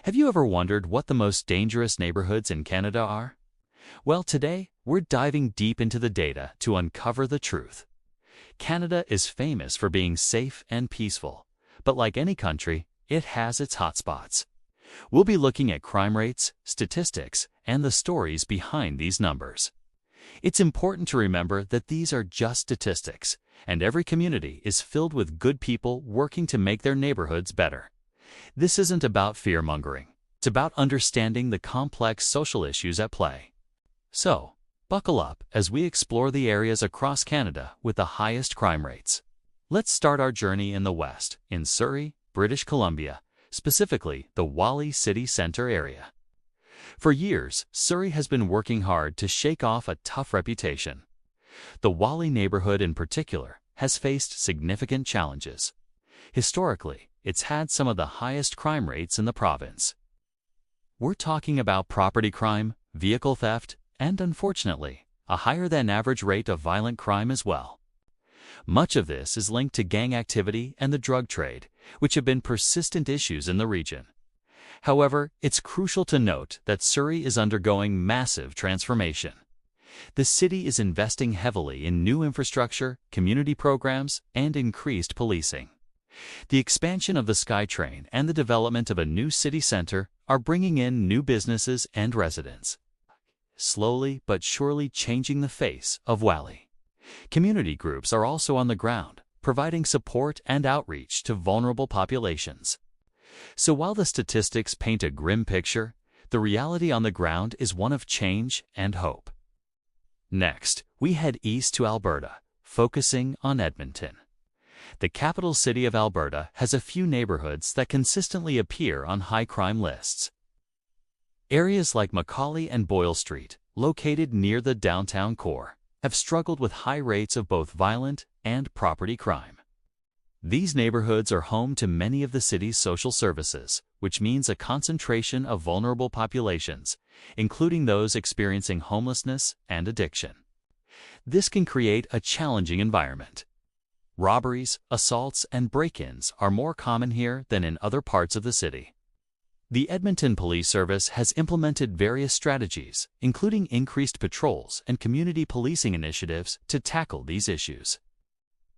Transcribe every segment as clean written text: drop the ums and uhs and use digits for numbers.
Have you ever wondered what the most dangerous neighborhoods in Canada are? Well, today, we're diving deep into the data to uncover the truth. Canada is famous for being safe and peaceful, but like any country, it has its hotspots. We'll be looking at crime rates, statistics, and the stories behind these numbers. It's important to remember that these are just statistics, and every community is filled with good people working to make their neighborhoods better. This isn't about fear-mongering. It's about understanding the complex social issues at play. So, buckle up as we explore the areas across Canada with the highest crime rates. Let's start our journey in the West, in Surrey, British Columbia, specifically the Whalley City Centre area. For years, Surrey has been working hard to shake off a tough reputation. The Whalley neighborhood in particular has faced significant challenges. Historically, it's had some of the highest crime rates in the province. We're talking about property crime, vehicle theft, and unfortunately, a higher-than-average rate of violent crime as well. Much of this is linked to gang activity and the drug trade, which have been persistent issues in the region. However, it's crucial to note that Surrey is undergoing massive transformation. The city is investing heavily in new infrastructure, community programs, and increased policing. The expansion of the SkyTrain and the development of a new city center are bringing in new businesses and residents, slowly but surely changing the face of Whalley. Community groups are also on the ground, providing support and outreach to vulnerable populations. So while the statistics paint a grim picture, the reality on the ground is one of change and hope. Next, we head east to Alberta, focusing on Edmonton. The capital city of Alberta has a few neighborhoods that consistently appear on high-crime lists. Areas like Macaulay and Boyle Street, located near the downtown core, have struggled with high rates of both violent and property crime. These neighborhoods are home to many of the city's social services, which means a concentration of vulnerable populations, including those experiencing homelessness and addiction. This can create a challenging environment. Robberies, assaults, and break-ins are more common here than in other parts of the city. The Edmonton Police Service has implemented various strategies, including increased patrols and community policing initiatives to tackle these issues.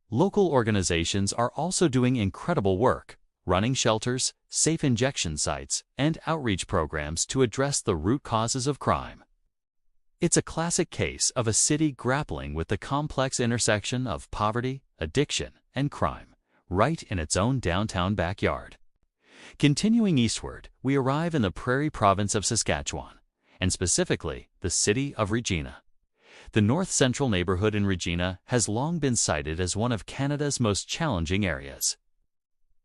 Local organizations are also doing incredible work, running shelters, safe injection sites, and outreach programs to address the root causes of crime. It's a classic case of a city grappling with the complex intersection of poverty, addiction, and crime, right in its own downtown backyard. Continuing eastward, we arrive in the Prairie Province of Saskatchewan, and specifically the city of Regina. The north-central neighborhood in Regina has long been cited as one of Canada's most challenging areas.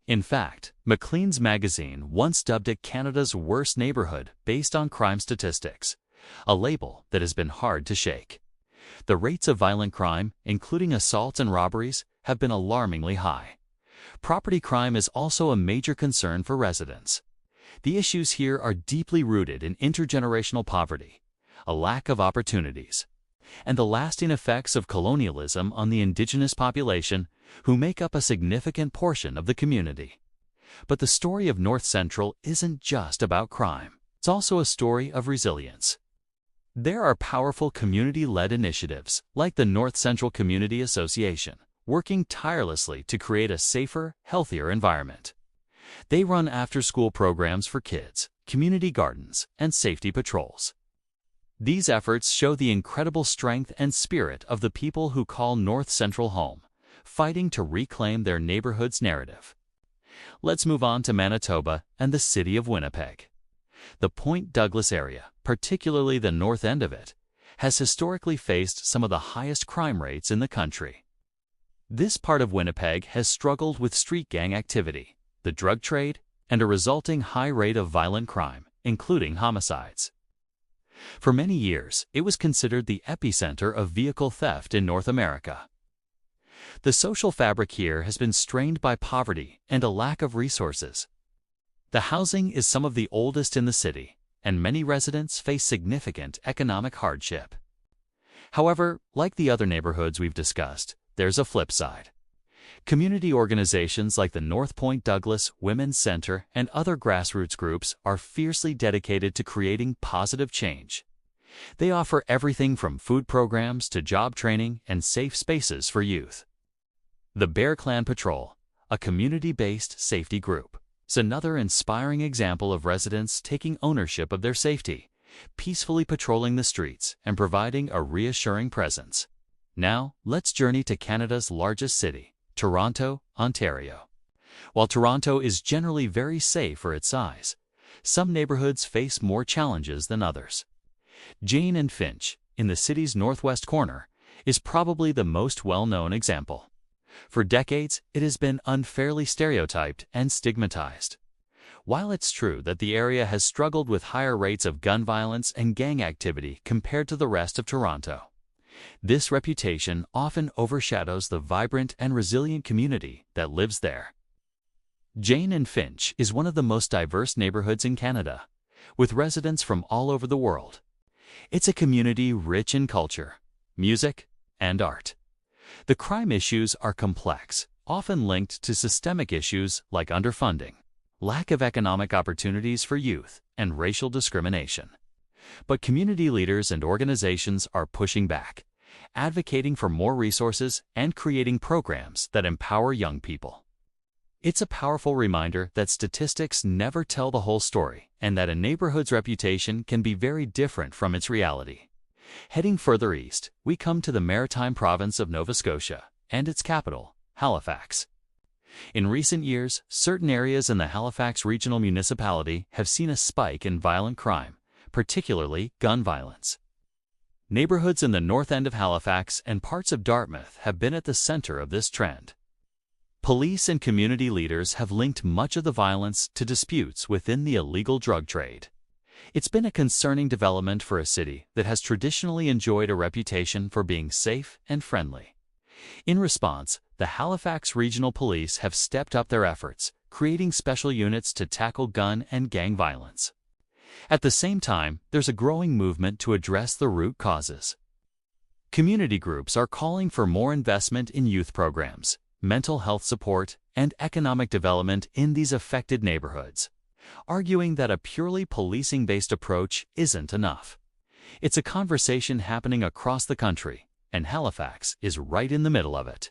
In fact, Maclean's magazine once dubbed it Canada's worst neighborhood based on crime statistics, a label that has been hard to shake. The rates of violent crime, including assaults and robberies, have been alarmingly high. Property crime is also a major concern for residents. The issues here are deeply rooted in intergenerational poverty, a lack of opportunities, and the lasting effects of colonialism on the Indigenous population, who make up a significant portion of the community. But the story of North Central isn't just about crime. It's also a story of resilience. There are powerful community-led initiatives, like the North Central Community Association, working tirelessly to create a safer, healthier environment. They run after-school programs for kids, community gardens, and safety patrols. These efforts show the incredible strength and spirit of the people who call North Central home, fighting to reclaim their neighborhood's narrative. Let's move on to Manitoba and the city of Winnipeg. The Point Douglas area, particularly the north end of it, has historically faced some of the highest crime rates in the country. This part of Winnipeg has struggled with street gang activity, the drug trade, and a resulting high rate of violent crime, including homicides. For many years, it was considered the epicenter of vehicle theft in North America. The social fabric here has been strained by poverty and a lack of resources. The housing is some of the oldest in the city, and many residents face significant economic hardship. However, like the other neighborhoods we've discussed, there's a flip side. Community organizations like the North Point Douglas Women's Center and other grassroots groups are fiercely dedicated to creating positive change. They offer everything from food programs to job training and safe spaces for youth. The Bear Clan Patrol, a community-based safety group, is another inspiring example of residents taking ownership of their safety, peacefully patrolling the streets and providing a reassuring presence. Now, let's journey to Canada's largest city, Toronto, Ontario. While Toronto is generally very safe for its size, some neighborhoods face more challenges than others. Jane and Finch, in the city's northwest corner, is probably the most well-known example. For decades, it has been unfairly stereotyped and stigmatized. While it's true that the area has struggled with higher rates of gun violence and gang activity compared to the rest of Toronto, this reputation often overshadows the vibrant and resilient community that lives there. Jane and Finch is one of the most diverse neighborhoods in Canada, with residents from all over the world. It's a community rich in culture, music, and art. The crime issues are complex, often linked to systemic issues like underfunding, lack of economic opportunities for youth, and racial discrimination. But community leaders and organizations are pushing back, advocating for more resources and creating programs that empower young people. It's a powerful reminder that statistics never tell the whole story and that a neighborhood's reputation can be very different from its reality. Heading further east, we come to the maritime province of Nova Scotia and its capital, Halifax. In recent years, certain areas in the Halifax Regional Municipality have seen a spike in violent crime, particularly gun violence. Neighborhoods in the north end of Halifax and parts of Dartmouth have been at the center of this trend. Police and community leaders have linked much of the violence to disputes within the illegal drug trade. It's been a concerning development for a city that has traditionally enjoyed a reputation for being safe and friendly. In response, the Halifax Regional Police have stepped up their efforts, creating special units to tackle gun and gang violence. At the same time, there's a growing movement to address the root causes. Community groups are calling for more investment in youth programs, mental health support, and economic development in these affected neighborhoods, arguing that a purely policing-based approach isn't enough. It's a conversation happening across the country, and Halifax is right in the middle of it.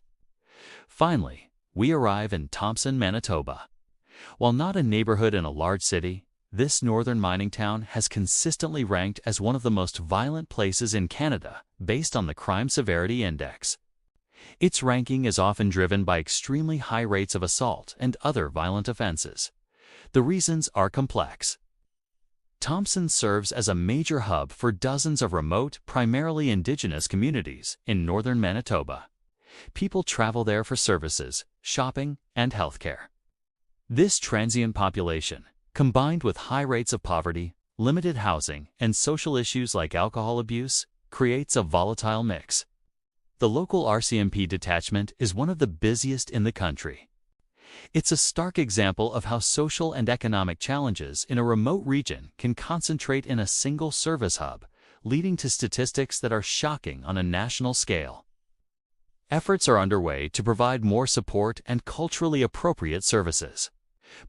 Finally, we arrive in Thompson, Manitoba. While not a neighborhood in a large city, this northern mining town has consistently ranked as one of the most violent places in Canada based on the Crime Severity Index. Its ranking is often driven by extremely high rates of assault and other violent offenses. The reasons are complex. Thompson serves as a major hub for dozens of remote, primarily Indigenous communities in northern Manitoba. People travel there for services, shopping, and healthcare. This transient population, combined with high rates of poverty, limited housing, and social issues like alcohol abuse, creates a volatile mix. The local RCMP detachment is one of the busiest in the country. It's a stark example of how social and economic challenges in a remote region can concentrate in a single service hub, leading to statistics that are shocking on a national scale. Efforts are underway to provide more support and culturally appropriate services.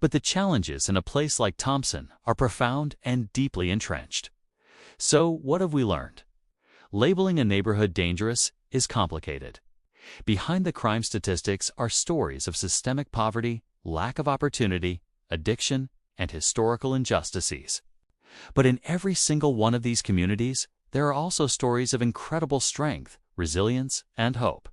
But the challenges in a place like Thompson are profound and deeply entrenched. So, what have we learned? Labeling a neighborhood dangerous is complicated. Behind the crime statistics are stories of systemic poverty, lack of opportunity, addiction, and historical injustices. But in every single one of these communities, there are also stories of incredible strength, resilience, and hope.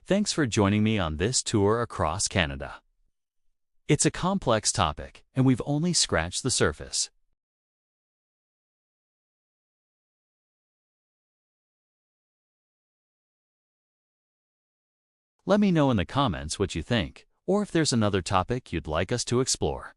Thanks for joining me on this tour across Canada. It's a complex topic, and we've only scratched the surface. Let me know in the comments what you think, or if there's another topic you'd like us to explore.